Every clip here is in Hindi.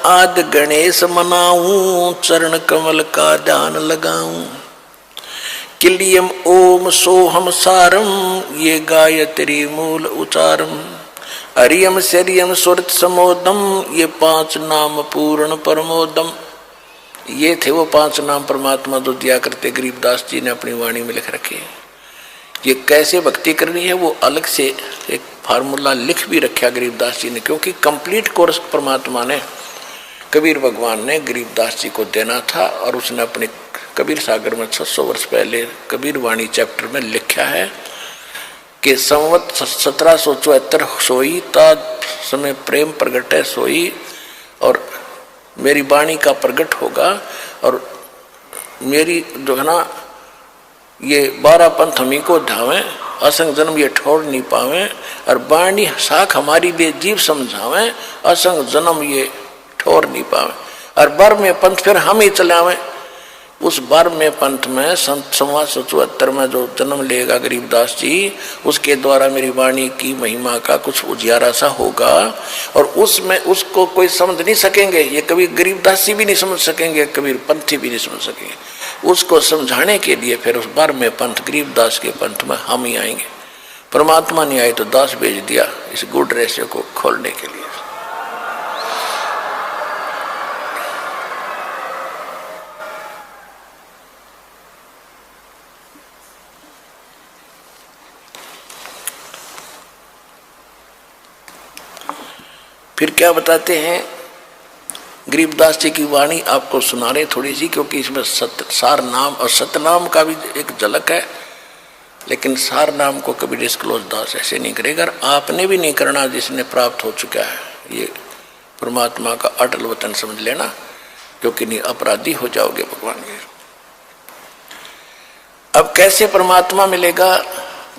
आद गणेश मनाऊं, चरण कमल का ध्यान लगाऊं। किलियम ओम सोहम सारम, ये गायत्री मूल उचारम। हरियम शरियम सुरत समोदम, ये 5 नाम पूर्ण परमोदम। ये थे वो 5 नाम परमात्मा जो दिया करते गरीबदास जी ने अपनी वाणी में लिख रखे। ये कैसे भक्ति करनी है वो अलग से एक फार्मूला लिख भी रखा गरीबदास जी ने, क्योंकि कंप्लीट कोर्स परमात्मा ने कबीर भगवान ने गरीबदास जी को देना था। और उसने अपने कबीर सागर में 600 वर्ष पहले कबीर वाणी चैप्टर में लिखा है कि संवत 1774 सोई ता समय प्रेम प्रगट है सोई, और मेरी वाणी का प्रगट होगा। और मेरी जो है ना ये 12 पंथ हमी को ध्यावें, असंग जन्म ये छोड़ नहीं पावे। और वाणी साख हमारी बेजीव समझावें, असंग जन्म ये छोड़ नहीं पावे। और बर में पंथ फिर हम ही चलावें। उस बर में पंथ में संत 1774 में जो जन्म लेगा गरीबदास जी, उसके द्वारा मेरी वाणी की महिमा का कुछ उजियारा सा होगा। और उसमें उसको कोई समझ नहीं सकेंगे, ये कभी गरीबदास जी भी नहीं समझ सकेंगे, कबीर पंथी भी नहीं समझ सकेंगे। उसको समझाने के लिए फिर उस बर में पंथ गरीबदास के पंथ में हम ही आएंगे। परमात्मा नहीं आए तो दास भेज दिया इस गुड रहस्य को खोलने के लिए। फिर क्या बताते हैं गरीबदास जी की वाणी आपको सुना रहे थोड़ी सी, क्योंकि इसमें सार नाम और सतनाम का भी एक झलक है। लेकिन सार नाम को कभी डिस्क्लोज दास ऐसे नहीं करेगा, और आपने भी नहीं करना जिसने प्राप्त हो चुका है। ये परमात्मा का अटल वतन समझ लेना, क्योंकि नहीं अपराधी हो जाओगे भगवान के। अब कैसे परमात्मा मिलेगा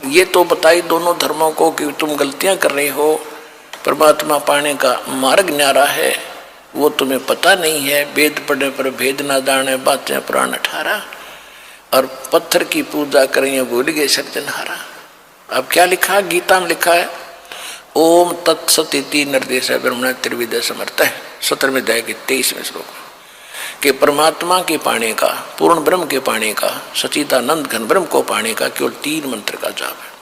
ये तो बताई दोनों धर्मों को कि तुम गलतियां कर रहे हो। परमात्मा पाने का मार्ग न्यारा है, वो तुम्हें पता नहीं है। वेद पढ़ने पर भेद ना जाने, बातें पुराण 18। और पत्थर की पूजा करें भूल गए सृजनहारा। अब क्या लिखा गीता में लिखा है, ओम तत्सति निर्देश ब्रह्मण त्रिविद समर्थ है 17वें अध्याय के 23वें श्लोक में, कि परमात्मा के पाने का, पूर्ण ब्रह्म के पाने का, सचिदानंद घन ब्रह्म को पाने का केवल 3 मंत्र का जाप है।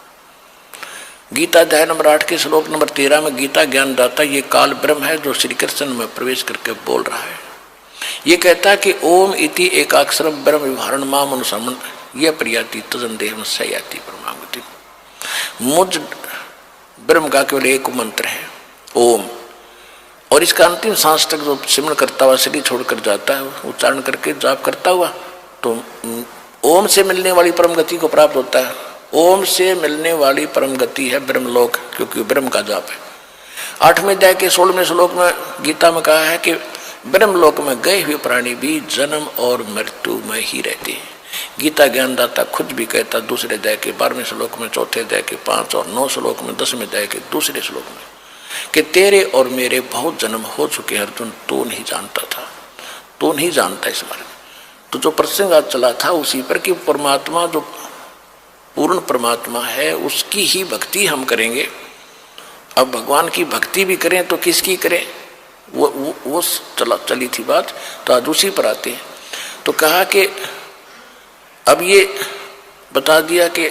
गीता अध्याय नंबर 8 के श्लोक नंबर 13 में गीता ज्ञानदाता ये काल ब्रह्म है जो श्री कृष्ण में प्रवेश करके बोल रहा है। ये कहता है कि ओम इति एकाक्षरम ब्रह्म विभारण माम अनुसमन यह प्रियाति तजन देह सयाति परमागति। मुझ ब्रह्म का केवल एक मंत्र है ओम, और इसका अंतिम सांस तक जो सिमरण करता हुआ शरीर छोड़कर जाता है, उच्चारण करके जाप करता हुआ, तो ओम से मिलने वाली परम गति को प्राप्त होता है। ओम से मिलने वाली परम गति है ब्रह्मलोक, क्योंकि ब्रह्म का जाप है। 8वें अध्याय के 16वें श्लोक में गीता में कहा है कि ब्रह्मलोक में गए हुए प्राणी भी जन्म और मृत्यु में ही रहते हैं। गीता ज्ञानदाता खुद भी कहता दूसरे अध्याय के 12वें श्लोक में, चौथे अध्याय के 5 और 9 श्लोक में, 10वें अध्याय के दूसरे श्लोक में, कि तेरे और मेरे बहुत जन्म हो चुके हैं अर्जुन, तू नहीं जानता था, तू नहीं जानता इस बारे में। तो जो प्रसंग आज चला था उसी पर कि परमात्मा जो पूर्ण परमात्मा है उसकी ही भक्ति हम करेंगे। अब भगवान की भक्ति भी करें तो किसकी करें, वो चली थी बात। तो आज उसी पर आते हैं। तो कहा कि अब ये बता दिया कि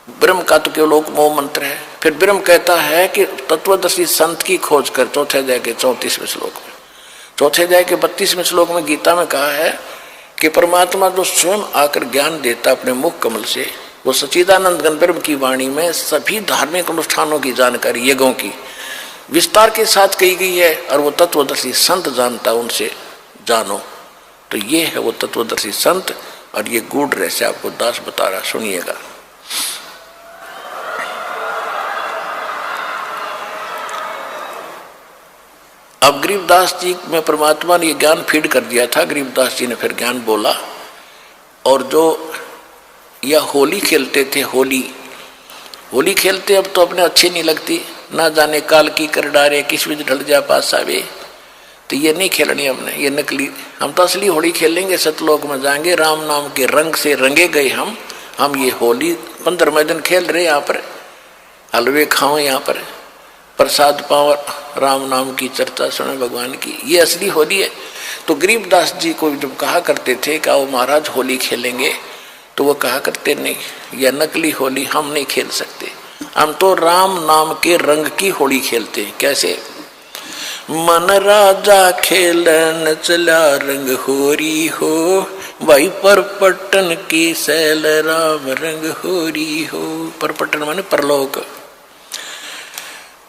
ब्रह्म का तो केवल एक मोह मंत्र है। फिर ब्रह्म कहता है कि तत्वदर्शी संत की खोज कर, चौथे अध्याय के 34वें श्लोक में। चौथे अध्याय के 32वें श्लोक में गीता में कहा है कि परमात्मा जो स्वयं आकर ज्ञान देता अपने मुख कमल से, वो सच्चिदानंद घन ब्रह्म की वाणी में सभी धार्मिक अनुष्ठानों की जानकारी यज्ञों की विस्तार के साथ कही गई है, और वो तत्वदर्शी संत जानता, उनसे जानो। तो ये है वो तत्वदर्शी संत, और ये गूढ़ रहस्य आपको दास बता रहा, सुनिएगा। अब गरीबदास जी में परमात्मा ने ये ज्ञान फीड कर दिया था। गरीबदास जी ने फिर ज्ञान बोला, और जो यह होली खेलते थे, होली खेलते अब तो अपने अच्छी नहीं लगती, ना जाने काल की कर डारे किस बीच ढल जा पास आवे। तो ये नहीं खेलनी हमने, ये नकली। हम तो असली होली खेलेंगे, सतलोक में जाएंगे, राम नाम के रंग से रंगे गए हम ये होली 15वें दिन खेल रहे यहाँ पर, हलवे खाओ यहाँ पर, प्रसाद पाओ, राम नाम की चर्चा सुने भगवान की, ये असली होली है। तो गरीबदास जी को जब कहा करते थे कि वो महाराज होली खेलेंगे, तो वो कहा करते नहीं, यह नकली होली हम नहीं खेल सकते, हम तो राम नाम के रंग की होली खेलते हैं। कैसे? मन राजा खेलन चला रंग होरी हो, भाई परपटन की सैल राम रंग होरी हो। परपटन माने परलोक।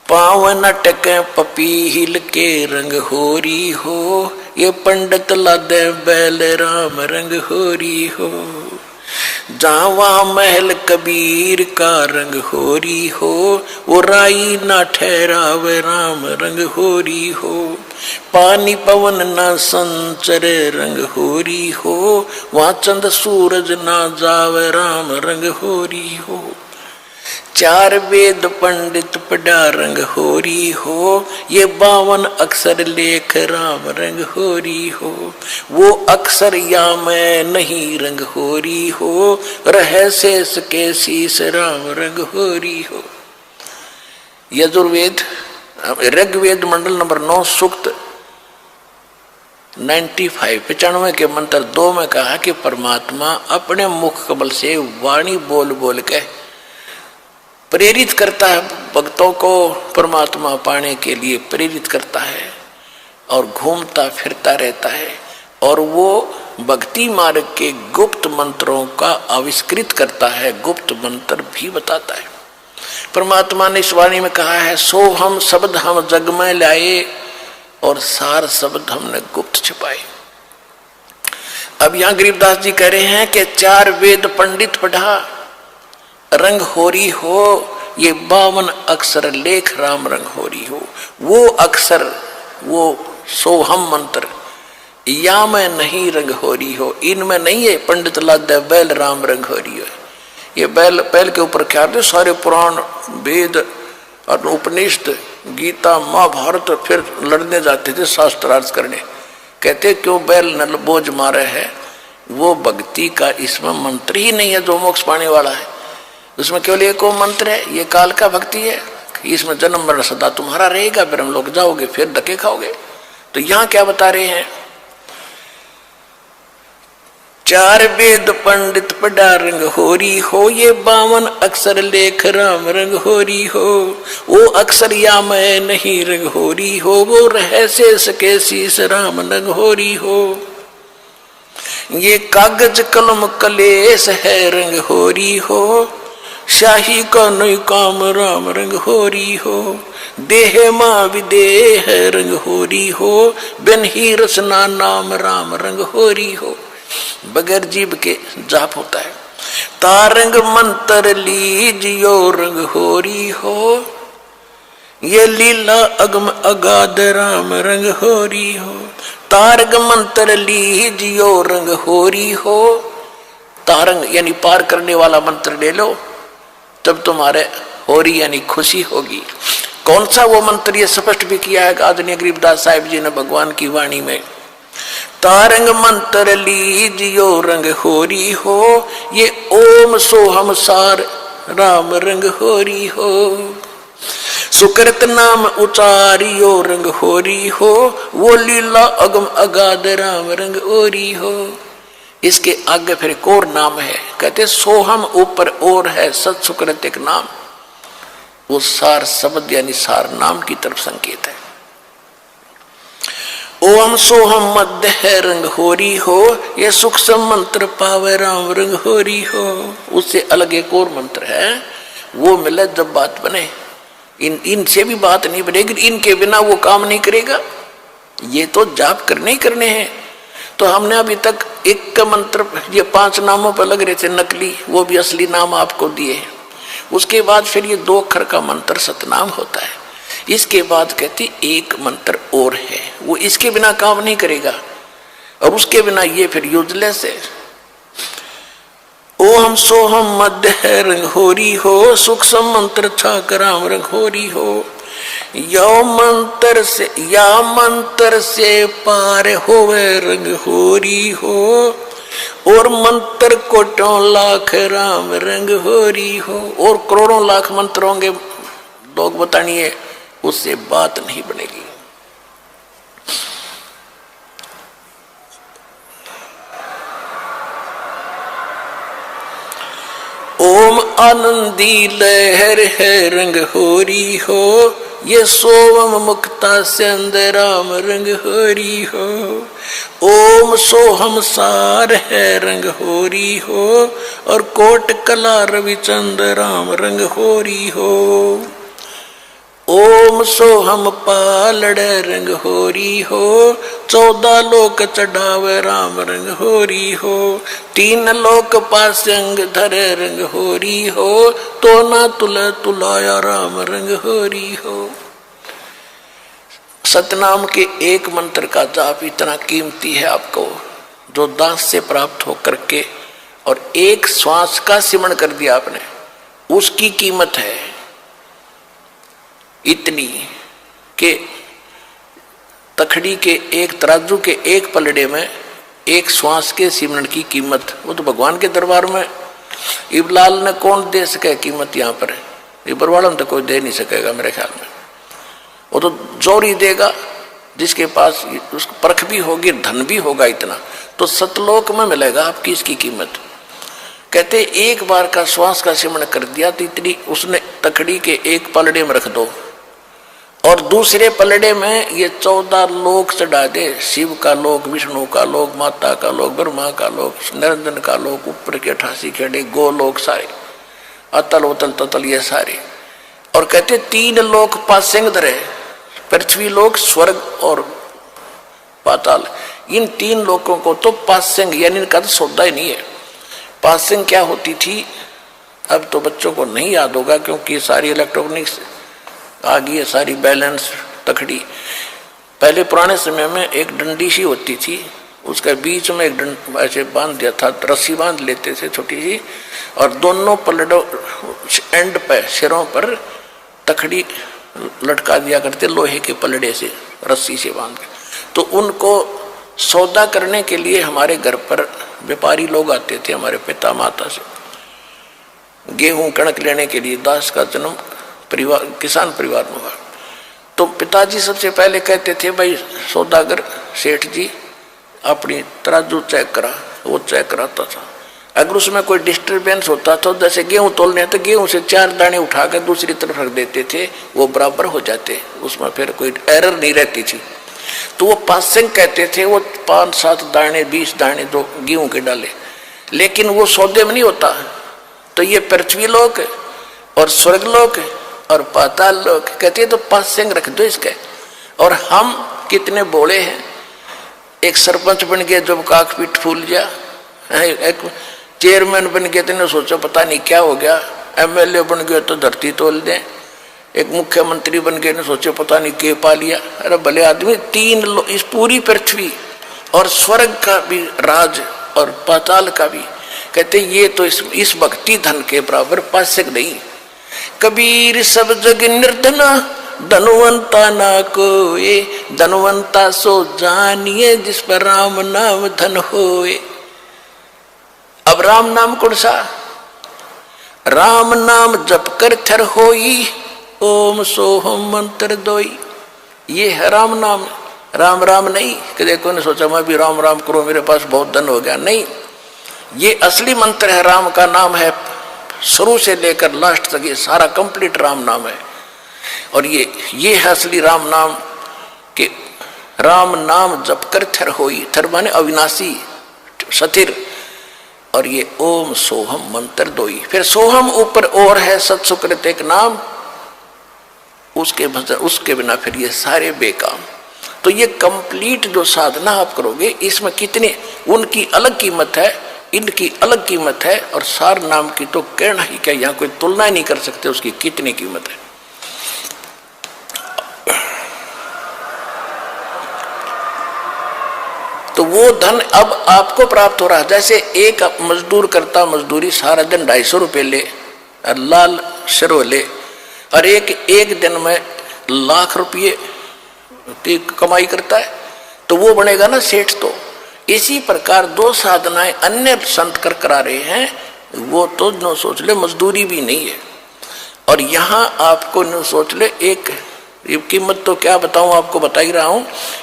पावन टके पपीहिल के रंग होरी हो, ये पंडित लादे बैल राम रंग होरी हो। जावा महल कबीर का रंग होरी हो, वो राई ना ठहराव राम रंग होरी हो। पानी पवन ना संचर रंग होरी हो, वहाँ चंद सूरज ना जाव राम रंग होरी हो। चार वेद पंडित पढ़ा रंग होरी हो, ये 52 अक्षर लेख राम रंग होरी हो। वो अक्षर या मैं नहीं रंग होरी हो, रह शेष के शीश राम रंग होरी हो। यजुर्वेद ऋग्वेद मंडल नंबर 9 सूक्त 95 के मंत्र 2 में कहा कि परमात्मा अपने मुख कमल से वाणी बोल बोल के प्रेरित करता है भक्तों को, परमात्मा पाने के लिए प्रेरित करता है और घूमता फिरता रहता है, और वो भक्ति मार्ग के गुप्त मंत्रों का आविष्कृत करता है, गुप्त मंत्र भी बताता है। परमात्मा ने इस वाणी में कहा है, सो हम शब्द हम जग में लाए, और सार शब्द हमने गुप्त छिपाए। अब यहां गरीबदास जी कह रहे हैं कि 4 वेद पंडित पढ़ा रंग होरी हो, ये 52 अक्षर लेख राम रंग होरी हो। वो अक्षर, वो सोहम मंत्र या में नहीं रंग होरी हो, इनमें नहीं है पंडित लादे बैल राम रंग होरी हो। ये बैल के ऊपर क्या थे? सारे पुराण वेद और उपनिषद गीता महाभारत फिर लड़ने जाते थे शास्त्रार्थ करने। कहते क्यों बैल नल बोझ मारे है? वो भक्ति का इसमें मंत्र ही नहीं है जो मोक्ष पाने वाला है। उसमें केवल एक मंत्र है, ये काल का भक्ति है, इसमें जन्म मरण सदा तुम्हारा रहेगा, फिर हम लोग जाओगे फिर धक्के खाओगे। तो यहां क्या बता रहे हैं? 4 वेद पंडित पढ़ा रंग होरी हो, ये 52 अक्षर लेख राम रंग होरी हो। वो अक्षर या मैं नहीं रंग होरी हो, वो रह शेष के शीश राम रंग होरी हो। ये कागज कलम कलेश है रंग होरी हो, शाही का नई काम राम रंग होरी हो। देह मां विदेह रंग होरी हो, बिन ही रसना नाम राम रंग होरी हो। बगैर जीव के जाप होता है। तारंग मंत्र लीजियो रंग होरी हो, ये लीला अगम अगाध राम रंग होरी हो। तारंग मंत्र लीजियो रंग होरी हो, तारंग यानी पार करने वाला मंत्र ले लो, तब तुम्हारे होरी यानी खुशी होगी। कौन सा वो मंत्र? ये स्पष्ट भी किया है आदरणीय गरीबदास साहिब जी ने भगवान की वाणी में। तारंग मंत्र लीजियो रंग होरी हो, ये ओम सोहम सार राम रंग होरी हो। सुकृत नाम उचारियो रंग होरी हो, वो लीला अगम अगाध राम रंग होरी हो। इसके आगे फिर एक और नाम है, कहते सोहम ऊपर और है, सत सुकृत एक नाम, वो सार शब्द यानी सार नाम की तरफ संकेत है। ओम सोहम मध्य है रंग होरी हो, ये सूक्ष्म मंत्र पावे राम रंग होरी हो। उससे अलग एक और मंत्र है, वो मिले जब बात बने। इनसे भी बात नहीं बनेगी, इनके बिना वो काम नहीं करेगा। ये तो जाप करने ही करने हैं। तो हमने अभी तक एक का मंत्र, ये 5 नामों पर लग रहे थे नकली, वो भी असली नाम आपको दिए। उसके बाद फिर ये 2 अक्षर का मंत्र सतनाम होता है। इसके बाद कहती एक मंत्र और है, वो इसके बिना काम नहीं करेगा, और उसके बिना ये फिर यूजलेस है। ओम सोहम मध्य है रंग होरी हो, सूक्ष्म मंत्र छाक राम रंग होरी हो। या मंत्र से पार होवे रंग होरी हो, और मंत्र कोटों लाख राम रंग होरी हो। और करोड़ों लाख मंत्र होंगे, लोग बतानिए उससे बात नहीं बनेगी। ओम आनंदी लहर है रंग होरी हो, ये सोवम मुक्ता चंद राम रंग होरी हो। ओम सोहम सार है रंग होरी हो, और कोट कला रविचंद राम रंग होरी हो। ओम सोहम पालड़ रंग होरी हो, 14 लोक चढ़ावे राम रंग होरी हो। 3 लोक पासंग धरे रंग होरी हो, तो ना तुला तुलाया राम रंग होरी हो। सतनाम के एक मंत्र का जाप इतना कीमती है आपको, जो दास से प्राप्त होकर के और एक श्वास का सिमरण कर दिया आपने, उसकी कीमत है इतनी कि तखड़ी के एक तराजू के एक पलड़े में एक श्वास के सिमरण की कीमत, वो तो भगवान के दरबार में इबलाल ने कौन दे सके कीमत, यहाँ पर इबरवाला में तो कोई दे नहीं सकेगा मेरे ख्याल में। वो तो जोरी देगा जिसके पास उसको परख भी होगी, धन भी होगा इतना, तो सतलोक में मिलेगा आपकी इसकी कीमत। कहते एक बार का श्वास का सिमरण कर दिया तो इतनी उसने तखड़ी के एक पलड़े में रख दो, और दूसरे पलड़े में ये 14 लोक चढ़ा दे, शिव का लोक, विष्णु का लोक, माता का लोक, ब्रह्मा का लोक, निरंजन का लोक, ऊपर के 88 खेड़े गोलोक सारे, अतल उतल ततल ये सारे। और कहते 3 लोक पासेंग धरे, पृथ्वी लोक, स्वर्ग और पाताल, इन 3 लोकों को तो पासेंग यानी इनका तो सौदा ही नहीं है। पासेंग क्या होती थी अब तो बच्चों को नहीं याद होगा, क्योंकि सारी इलेक्ट्रॉनिक्स आ गई है, सारी बैलेंस तखड़ी। पहले पुराने समय में एक डंडी सी होती थी, उसके बीच में एक ऐसे बांध दिया था, रस्सी बांध लेते थे छोटी सी, और दोनों पलड़ों एंड पे सिरों पर तखड़ी लटका दिया करते लोहे के पलड़े से, रस्सी से बांध के। तो उनको सौदा करने के लिए हमारे घर पर व्यापारी लोग आते थे, हमारे पिता माता से गेहूं कणक लेने के लिए। दास का जन्म परिवार किसान परिवार में हुआ, तो पिताजी सबसे पहले कहते थे भाई सौदागर सेठ जी अपनी तराजू चेक करा, वो चेक कराता था। अगर उसमें कोई डिस्टर्बेंस होता था, जैसे गेहूं तोलने तो गेहूं से 4 दाने उठाकर दूसरी तरफ रख देते थे, वो बराबर हो जाते, उसमें फिर कोई एरर नहीं रहती थी। तो वो पासिंग कहते थे, वो 5-7 दाने 20 दाने दो गेहूं के डाले, लेकिन वो सौदे में नहीं होता। तो ये पृथ्वी लोक और स्वर्ग लोक और पाताल लोक कहते तो पासिंग रख दो इसके। और हम कितने बोले हैं, एक सरपंच बन गया जब काक पीठ फूल गया, एक चेयरमैन बन गए तो सोचा पता नहीं क्या हो गया, एमएलए बन गए तो धरती तोल दें, एक मुख्यमंत्री बन गए ने सोचे पता नहीं के पा लिया। अरे भले आदमी 3 इस पूरी पृथ्वी और स्वर्ग का भी राज और पाताल का भी, कहते ये तो इस भक्ति धन के बराबर पासक नहीं। कबीर सब जग निर्धना धनवंता ना कोए, धनवंता सो जानिए जिस पर राम नाम धन होए। अब राम नाम कौन सा? राम नाम जप कर थर होई, ओम सोहम मंत्र दोई। ये है राम नाम, राम राम नहीं कि देखो ने सोचा मैं भी राम राम करूं मेरे पास बहुत धन हो गया, नहीं। ये असली मंत्र है, राम का नाम है, शुरू से लेकर लास्ट तक ये सारा कंप्लीट राम नाम है। और ये है असली राम नाम कि राम नाम जप कर थर होई, थर माने अविनाशी स्थिर, और ये ओम सोहम मंत्र दोई। फिर सोहम ऊपर और है सत्सुकृत एक नाम, उसके भजन उसके बिना फिर ये सारे बेकाम। तो ये कंप्लीट जो साधना आप करोगे इसमें कितने उनकी अलग कीमत है, इनकी अलग कीमत है, और सार नाम की तो कहना ही क्या, यहाँ कोई तुलना ही नहीं कर सकते उसकी कितनी कीमत है। तो वो धन अब आपको प्राप्त हो रहा है। जैसे एक मजदूर करता मजदूरी सारा दिन 250 रुपये ले, लाल शरो ले, और एक दिन में लाख रुपये की कमाई करता है, तो वो बनेगा ना सेठ। तो इसी प्रकार 2 साधनाएं अन्य संत कर करा रहे हैं, वो तो न सोच ले मजदूरी भी नहीं है। और यहाँ आपको न सोच ले एक ये कीमत तो क्या बताऊं, आपको बता ही रहा हूं।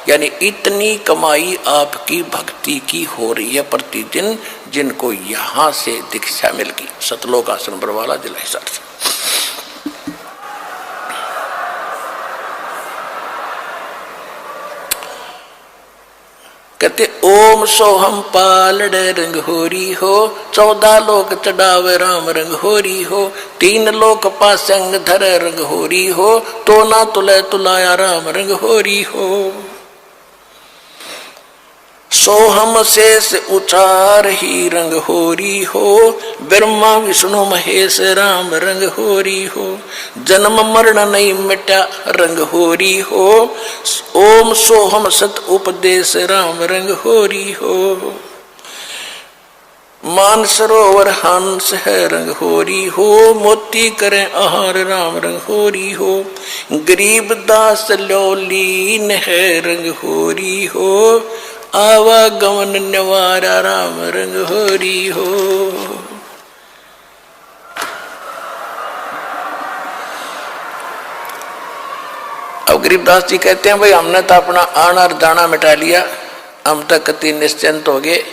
यानी इतनी कमाई आपकी भक्ति की हो रही है प्रतिदिन, जिनको यहां से दीक्षा मिल गई सतलोक आश्रम बरवाला जिला हिसार से। कहते ओम सोहम पालड़ रंग होरी हो, 14 लोक चढ़ावे राम रंग होरी हो, 3 लोक पासंग धर रंग होरी हो, तो ना तुले तुलाया राम रंग होरी हो। सोहम शेष उचार ही रंग होरी हो, ब्रह्मा विष्णु महेश राम रंग होरी हो, जन्म मरण नहीं मिटा रंग होरी हो, ओम सोहम सत उपदेश राम रंग होरी हो। मान सरोवर हंस है रंग होरी हो, मोती करें आहार राम रंग होरी हो, गरीब दास लोलीन है रंग होरी हो, आवागमन निवारा राम रंग होरी हो। अब गरीबदास जी कहते हैं भाई हमने तो अपना आना और जाना मिटा लिया, हम तक कति निश्चिंत हो गए,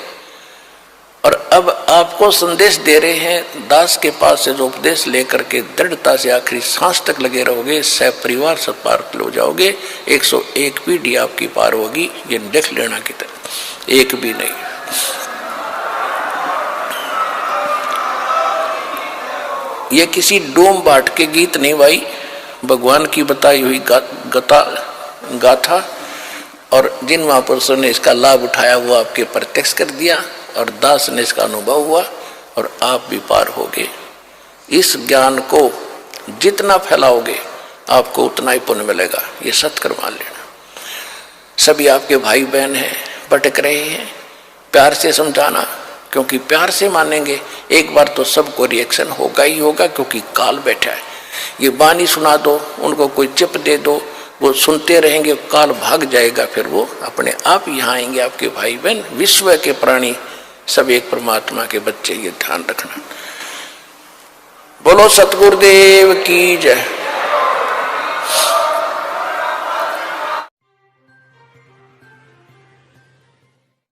और अब आपको संदेश दे रहे हैं दास के पास से जो उपदेश लेकर के दृढ़ता से आखिरी सांस तक लगे रहोगे, सह परिवार सब पार हो जाओगे, 101 पीढ़ी आपकी पार होगी, ये देख लेना की तरह एक भी नहीं। ये किसी डोम बाट के गीत नहीं भाई, भगवान की बताई हुई गाथा, और जिन महापुरुषों ने इसका लाभ उठाया वो आपके प्रत्यक्ष कर दिया, और दास ने इसका अनुभव हुआ, और आप भी पार होगे। इस ज्ञान को जितना फैलाओगे आपको उतना ही पुण्य मिलेगा, ये सत्कर मान लेना। सभी आपके भाई बहन हैं, भटक रहे हैं, प्यार से समझाना, क्योंकि प्यार से मानेंगे एक बार तो सबको रिएक्शन होगा ही होगा, क्योंकि काल बैठा है। ये बानी सुना दो, उनको कोई चिप दे दो, वो सुनते रहेंगे, काल भाग जाएगा, फिर वो अपने आप यहाँ आएंगे। आपके भाई बहन विश्व के प्राणी सब एक परमात्मा के बच्चे, ये ध्यान रखना। बोलो सतगुरुदेव की जय।